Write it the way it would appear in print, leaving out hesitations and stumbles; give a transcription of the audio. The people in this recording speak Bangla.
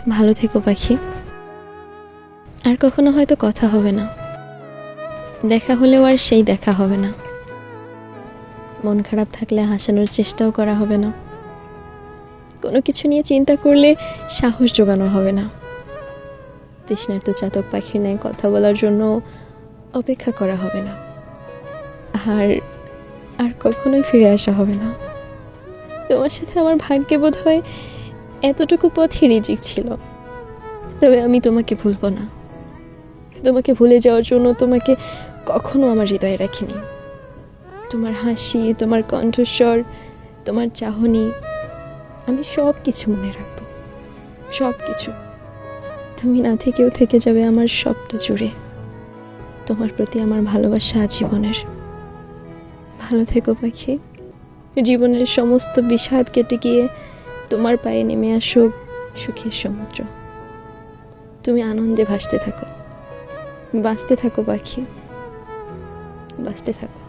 ভালো থেকো পাখি। আর কখনো হয়তো কথা হবে না, দেখা হলেও আর সেই দেখা হবে না। মন খারাপ থাকলে হাসানোর চেষ্টাও করা হবে না, কোনো কিছু নিয়ে চিন্তা করলে সাহস জোগানো হবে না। তৃষ্ণার্ত চাতক পাখির ন্যায় কথা বলার জন্য অপেক্ষা করা হবে না, আর আর কখনোই ফিরে আসা হবে না। তোমার সাথে আমার ভাগ্যে বোধ হয় এতটুকু পথই রিজিক ছিল। তবে আমি তোমাকে ভুলব না। তোমাকে ভুলে যাওয়ার জন্য তোমাকে কখনো আমার হৃদয়ে রাখিনি। তোমার হাসি, তোমার কণ্ঠস্বর, তোমার চাহনি, আমি সব কিছু মনে রাখবো, সব কিছু। তুমি না থেকেও থেকে যাবে আমার সবটা জুড়ে। তোমার প্রতি আমার ভালোবাসা আজীবনের। ভালো থেকো পাখি। জীবনের সমস্ত বিষাদ কেটে গিয়ে তোমার পায়ে নেমে আসুক সুখের সমুদ্র। তুমি আনন্দে ভাসতে থাকো, বাঁচতে থাকো পাখি, বাঁচতে থাকো।